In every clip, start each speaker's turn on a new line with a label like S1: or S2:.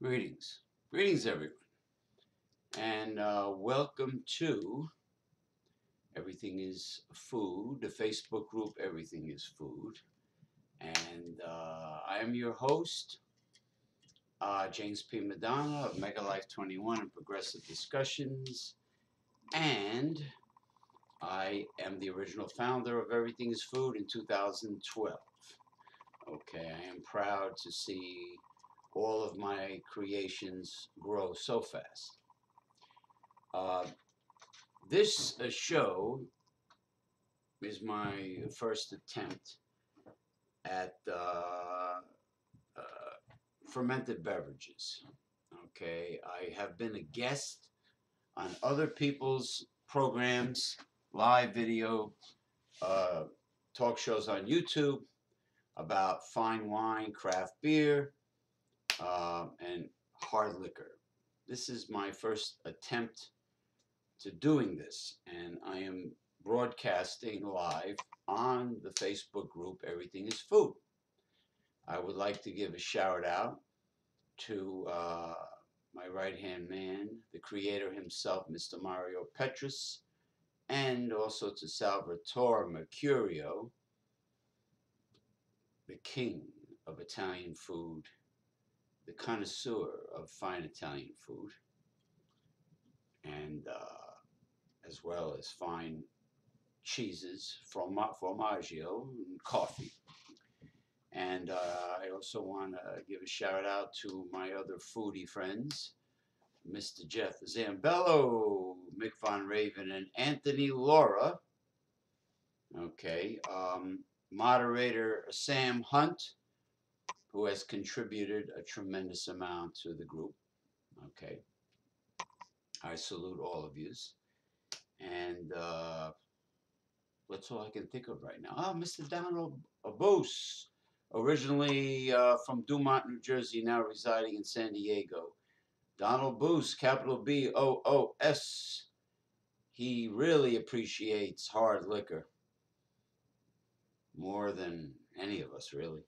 S1: Greetings. Greetings, everyone. And welcome to Everything is Food, the Facebook group Everything is Food. And I am your host, James P. Madonna of Mega Life 21 and Progressive Discussions. And I am the original founder of Everything is Food in 2012. Okay, I am proud to see all of my creations grow so fast. This show is my first attempt at fermented beverages. Okay, I have been a guest on other people's programs, live video, uh, talk shows on YouTube about fine wine, craft beer, and hard liquor. This is my first attempt to doing this, and I am broadcasting live on the Facebook group Everything is Food. I would like to give a shout out to my right hand man, the creator himself, Mr. Mario Petrus, and also to Salvatore Mercurio, the king of Italian food, the connoisseur of fine Italian food, and as well as fine cheeses, formaggio, and coffee. And I also want to give a shout out to my other foodie friends, Mr. Jeff Zambello, Mick Von Raven, and Anthony Laura. Okay. Moderator Sam Hunt, who has contributed a tremendous amount to the group. Okay. I salute all of yous. And that's all I can think of right now. Oh, Mr. Donald Abose, originally from Dumont, New Jersey, now residing in San Diego. Donald Boos, capital Boos. He really appreciates hard liquor more than any of us, really.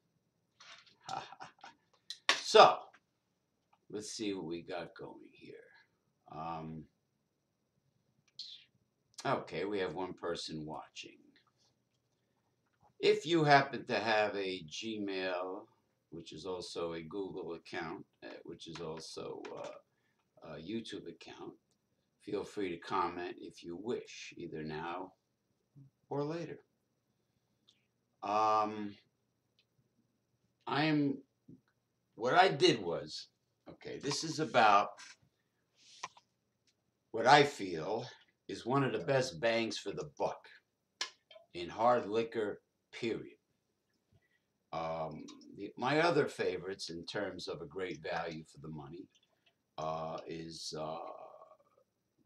S1: So, let's see what we got going here. Okay, we have one person watching. If you happen to have a Gmail, which is also a Google account, which is also a YouTube account, feel free to comment if you wish, either now or later. What I did was, okay, this is about what I feel is one of the best bangs for the buck in hard liquor, period. My other favorites in terms of a great value for the money is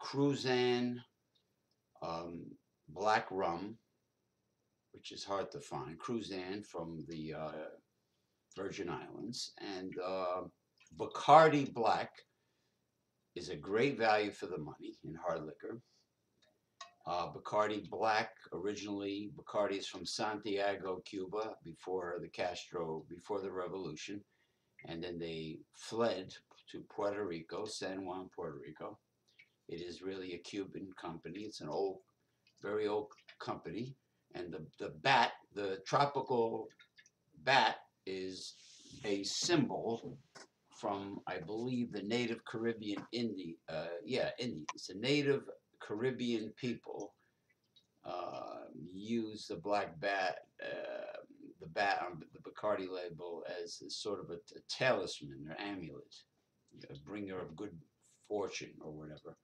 S1: Cruzan Black Rum, which is hard to find. Cruzan from the Virgin Islands, and Bacardi Black is a great value for the money in hard liquor. Bacardi Black, originally Bacardi is from Santiago, Cuba, before the revolution, and then they fled to Puerto Rico, San Juan, Puerto Rico. It is really a Cuban company. It's an old, very old company, and the tropical bat is a symbol from, I believe, the native Caribbean Indians. It's a native Caribbean people use the black bat, the bat on the Bacardi label as sort of a talisman or amulet, a bringer of good fortune or whatever.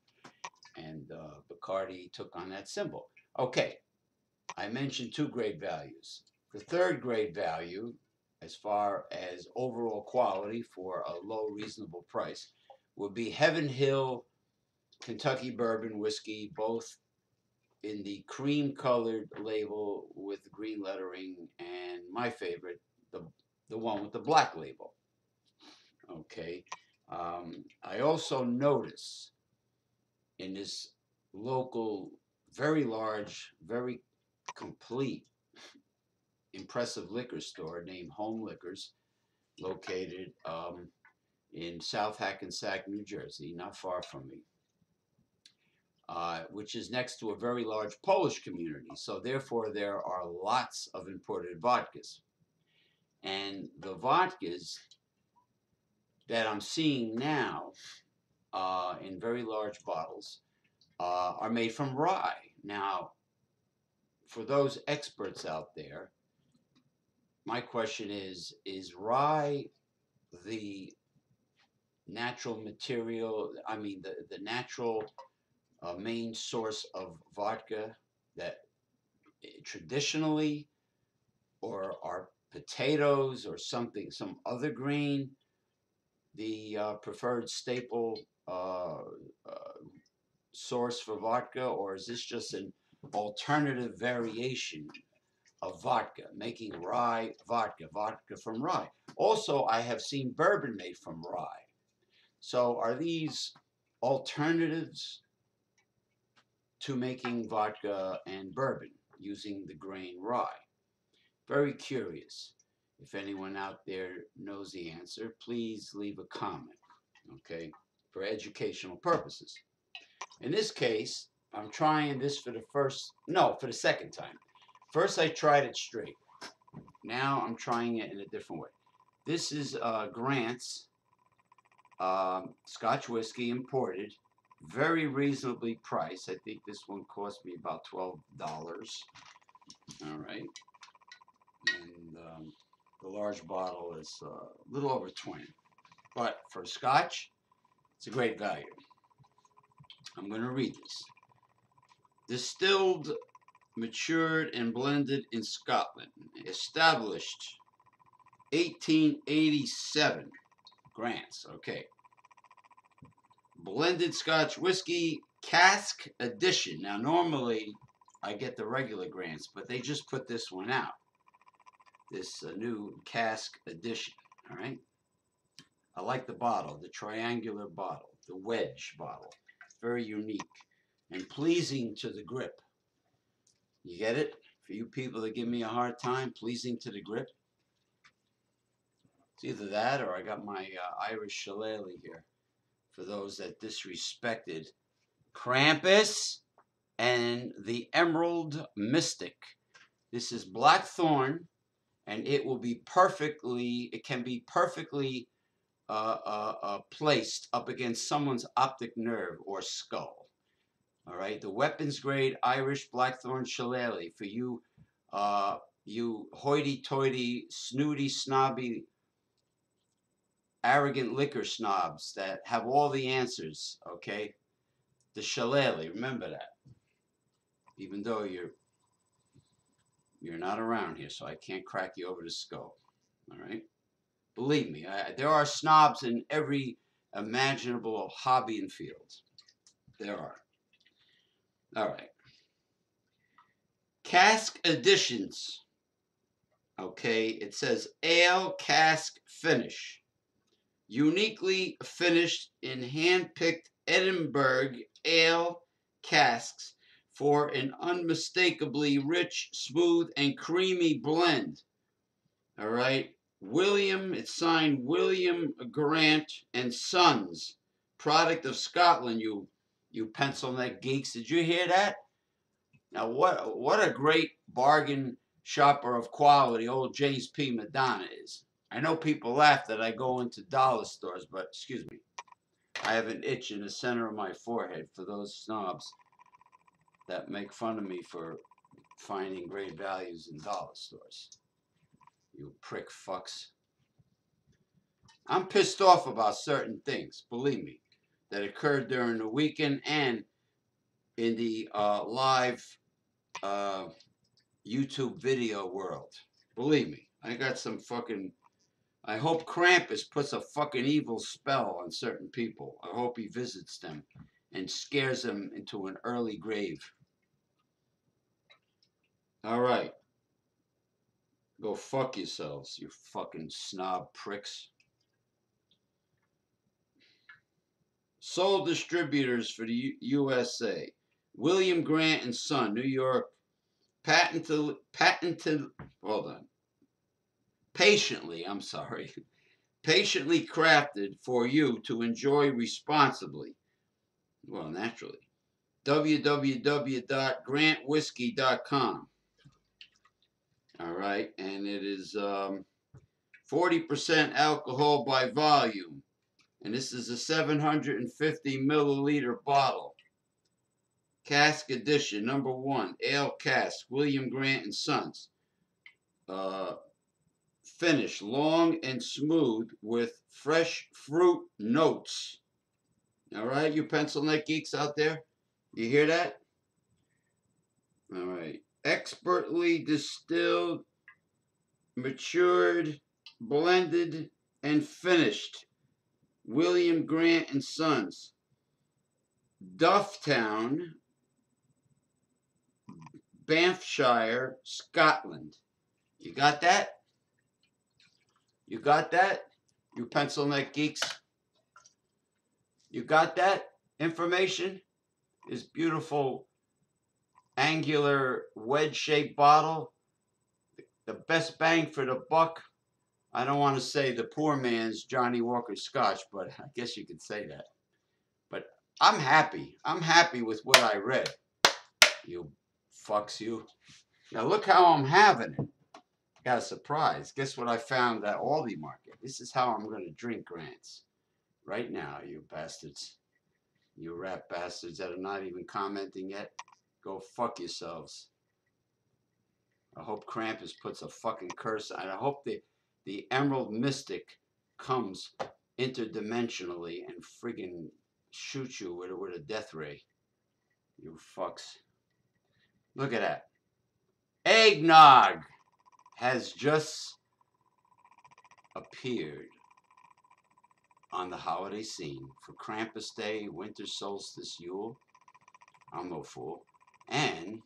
S1: And Bacardi took on that symbol. Okay, I mentioned two great values. The third great value, as far as overall quality for a low, reasonable price, would be Heaven Hill Kentucky Bourbon Whiskey, both in the cream-colored label with green lettering, and my favorite, the one with the black label. Okay. I also notice in this local, very large, very complete, impressive liquor store named Home Liquors, located in South Hackensack, New Jersey, not far from me, which is next to a very large Polish community. So therefore, there are lots of imported vodkas. And the vodkas that I'm seeing now in very large bottles are made from rye. Now, for those experts out there, my question is rye the natural material, I mean, the natural main source of vodka that traditionally, or are potatoes or something, some other grain, the preferred staple source for vodka, or is this just an alternative variation of vodka, making rye vodka, vodka from rye? Also, I have seen bourbon made from rye. So are these alternatives to making vodka and bourbon using the grain rye? Very curious. If anyone out there knows the answer, please leave a comment, okay, for educational purposes. In this case, I'm trying this for the second time. First, I tried it straight. Now I'm trying it in a different way. This is Grant's Scotch whiskey, imported, very reasonably priced. I think this one cost me about $12. All right. And the large bottle is a little over 20. But for Scotch, it's a great value. I'm going to read this. Distilled, matured, and blended in Scotland. Established 1887. Grants, okay. Blended Scotch whiskey, Cask edition. Now, normally I get the regular Grants, but they just put this one out. This new Cask edition, all right? I like the bottle, the triangular bottle, the wedge bottle. Very unique and pleasing to the grip. You get it? For you people that give me a hard time, pleasing to the grip. It's either that or I got my Irish shillelagh here. For those that disrespected Krampus and the Emerald Mystic. This is Blackthorn, and it can be perfectly placed up against someone's optic nerve or skull. All right, the weapons grade Irish Blackthorn Shillelagh for you, you hoity-toity, snooty, snobby, arrogant liquor snobs that have all the answers. Okay, the Shillelagh, remember that. Even though you're not around here, so I can't crack you over the skull. All right, believe me, there are snobs in every imaginable hobby and field. There are. All right. Cask editions. Okay, it says ale cask finish. Uniquely finished in hand-picked Edinburgh ale casks for an unmistakably rich, smooth, and creamy blend. All right. It's signed William Grant and Sons, product of Scotland, you pencil neck geeks. Did you hear that? Now, what a great bargain shopper of quality old James P. Madonna is. I know people laugh that I go into dollar stores, but excuse me, I have an itch in the center of my forehead for those snobs that make fun of me for finding great values in dollar stores. You prick fucks. I'm pissed off about certain things, believe me, that occurred during the weekend and in the live YouTube video world. Believe me, I got some fucking... I hope Krampus puts a fucking evil spell on certain people. I hope he visits them and scares them into an early grave. All right. Go fuck yourselves, you fucking snob pricks. Sole distributors for the USA. William Grant and Son, New York. Patiently, patiently crafted for you to enjoy responsibly. Well, naturally. www.grantwhiskey.com. All right, and it is 40% alcohol by volume, and this is a 750 milliliter bottle. Cask edition, number 1, Ale Cask, William Grant and Sons. Finish long and smooth with fresh fruit notes. All right, you pencil neck geeks out there, you hear that? All right, expertly distilled, matured, blended, and finished. William Grant and Sons, Dufftown, Banffshire, Scotland. You got that? You got that? You pencil neck geeks? You got that information? This beautiful angular wedge-shaped bottle. The best bang for the buck. I don't want to say the poor man's Johnny Walker Scotch, but I guess you could say that. But I'm happy. I'm happy with what I read. You fucks, you. Now look how I'm having it. Got a surprise. Guess what I found at Aldi Market? This is how I'm going to drink Grants. Right now, you bastards. You rat bastards that are not even commenting yet. Go fuck yourselves. I hope Krampus puts a fucking curse on. I hope the Emerald Mystic comes interdimensionally and friggin' shoots you with a death ray. You fucks. Look at that. Eggnog has just appeared on the holiday scene for Krampus Day, Winter Solstice, Yule. I'm no fool. And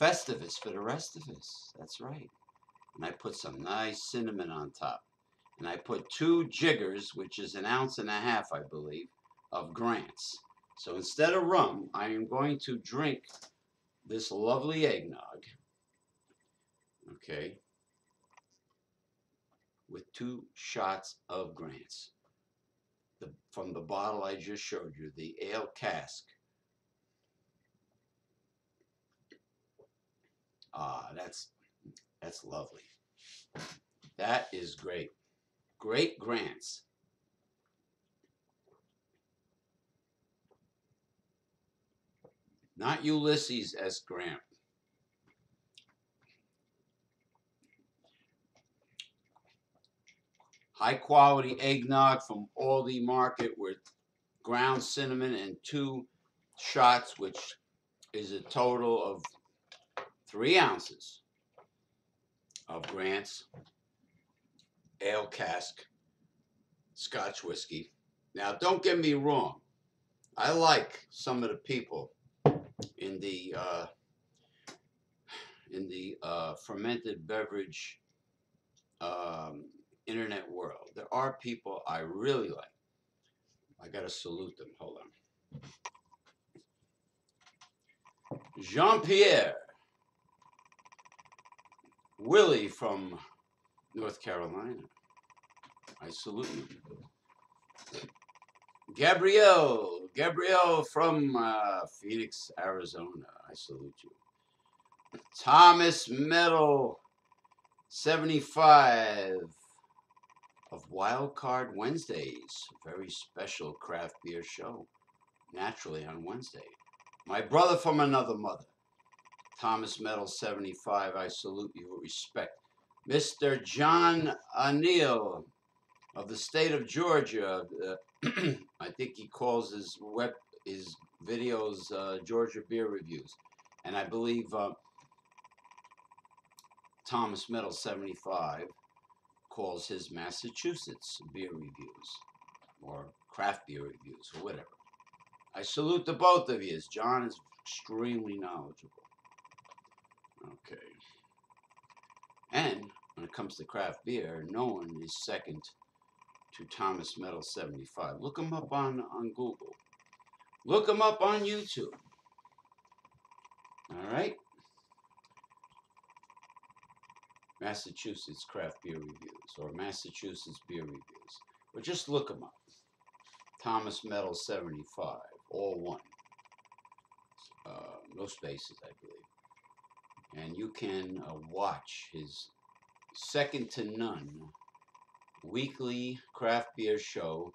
S1: Festivus for the rest of us. That's right. And I put some nice cinnamon on top. And I put 2 jiggers, which is 1.5 ounces, I believe, of Grants. So instead of rum, I am going to drink this lovely eggnog. Okay. With 2 shots of Grants. From the bottle I just showed you, the Ale Cask. Ah, that's lovely. That is great. Great Grants. Not Ulysses S. Grant. High quality eggnog from Aldi Market with ground cinnamon and 2 shots, which is a total of 3 ounces of Grant's Ale Cask Scotch whiskey. Now, don't get me wrong. I like some of the people in the fermented beverage internet world. There are people I really like. I gotta salute them. Hold on. Jean-Pierre. Willie from North Carolina. I salute you. Gabrielle from Phoenix, Arizona. I salute you. Thomas Metal 75 of Wildcard Wednesdays. Very special craft beer show. Naturally on Wednesday. My brother from another mother. Thomas Metal 75. I salute you with respect. Mr. John O'Neill of the state of Georgia. I think he calls his videos Georgia Beer Reviews. And I believe Thomas Metal 75 calls his Massachusetts Beer Reviews or Craft Beer Reviews or whatever. I salute the both of you. John is extremely knowledgeable. Okay. And when it comes to craft beer, no one is second to Thomas Metal 75. Look him up on Google. Look him up on YouTube. All right? Massachusetts Craft Beer Reviews or Massachusetts Beer Reviews. Or just look them up. Thomas Metal 75, all one. No spaces, I believe. And you can watch his second to none weekly craft beer show,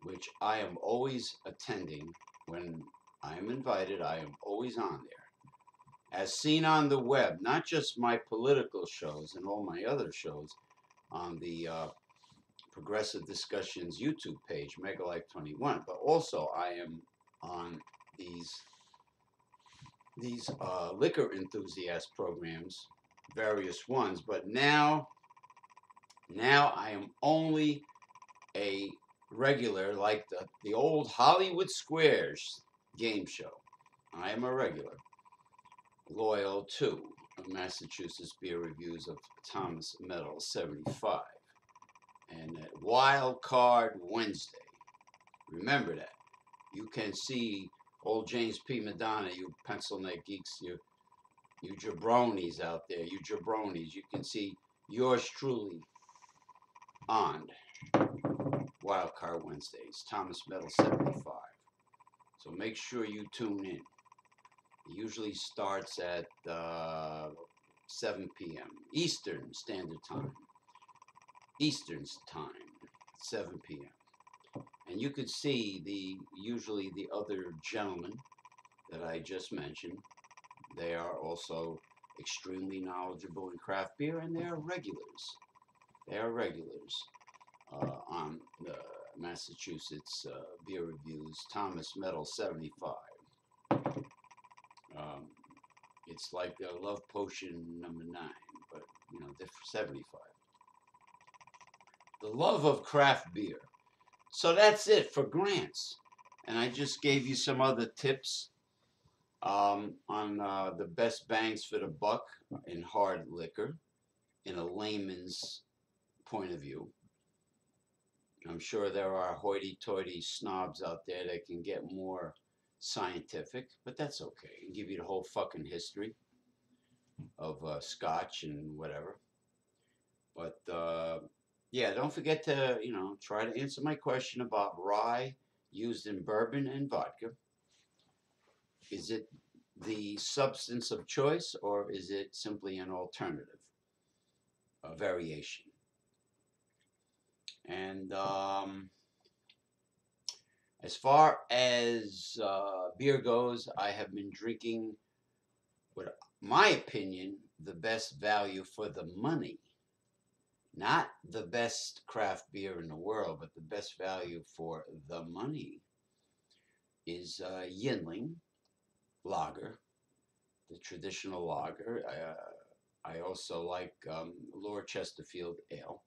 S1: which I am always attending when I am invited. I am always on there. As seen on the web, not just my political shows and all my other shows on the Progressive Discussions YouTube page, Mega Life 21, but also I am on these liquor enthusiast programs, various ones, but now I am only a regular, like the old Hollywood Squares game show. I am a regular, loyal to Massachusetts Beer Reviews of Thomas Metal 75. And Wild Card Wednesday. Remember that. You can see old James P. Madonna, you pencil neck geeks, you jabronis out there, you jabronis. You can see yours truly on Wild Card Wednesdays, Thomas Metal 75. So make sure you tune in. It usually starts at 7 p.m. Eastern Standard Time. Eastern Time, 7 p.m. And you could see usually the other gentlemen that I just mentioned. They are also extremely knowledgeable in craft beer, and they are regulars. They are regulars on the Massachusetts Beer Reviews, Thomas Metal 75. It's like a Love Potion number 9, but, they're 75. The love of craft beer. So that's it for grants. And I just gave you some other tips on the best bangs for the buck in hard liquor in a layman's point of view. I'm sure there are hoity-toity snobs out there that can get more scientific, but that's okay. I can give you the whole fucking history of Scotch and whatever. But yeah, don't forget to, try to answer my question about rye used in bourbon and vodka. Is it the substance of choice, or is it simply an alternative, a variation? And as far as beer goes, I have been drinking, what my opinion, the best value for the money. Not the best craft beer in the world, but the best value for the money is Yinling lager, the traditional lager. I also like Lord Chesterfield ale.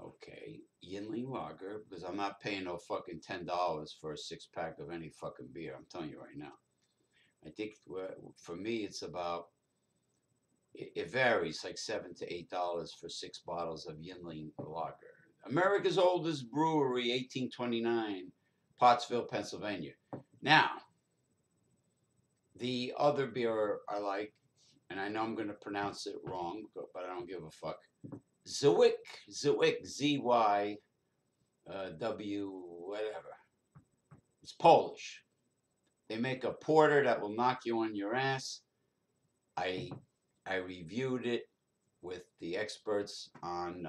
S1: Okay, Yinling lager, because I'm not paying no fucking $10 for a 6-pack of any fucking beer. I'm telling you right now. I think for me it's about, it varies, like $7 to $8 for 6 bottles of Yinling lager. America's oldest brewery, 1829, Pottsville, Pennsylvania. Now, the other beer I like, and I know I'm going to pronounce it wrong, but I don't give a fuck. Zwick, Z-Y, W, whatever. It's Polish. They make a porter that will knock you on your ass. I reviewed it with the experts on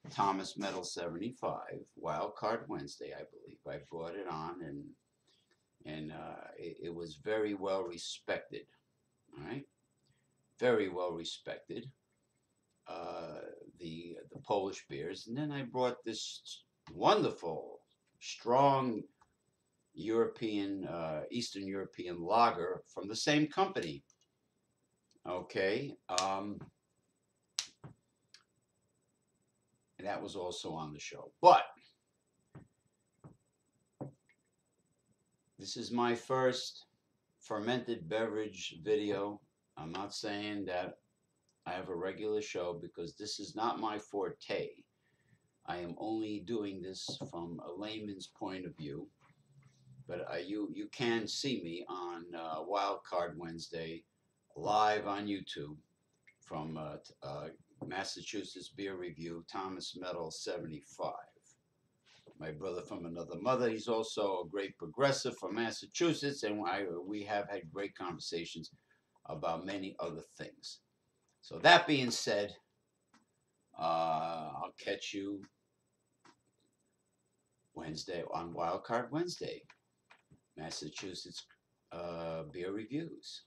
S1: Thomas Metal 75, Wild Card Wednesday, I believe. I brought it on, and it was very well respected. All right, very well respected. The Polish beers, and then I brought this wonderful, strong European, Eastern European lager from the same company. Okay, and that was also on the show. But this is my first fermented beverage video. I'm not saying that I have a regular show, because this is not my forte. I am only doing this from a layman's point of view. But you can see me on Wild Card Wednesday live on YouTube. from Massachusetts Beer Review, Thomas Meadow 75. My brother from another mother, he's also a great progressive from Massachusetts, and we have had great conversations about many other things. So that being said, I'll catch you Wednesday on Wildcard Wednesday, Massachusetts Beer Reviews.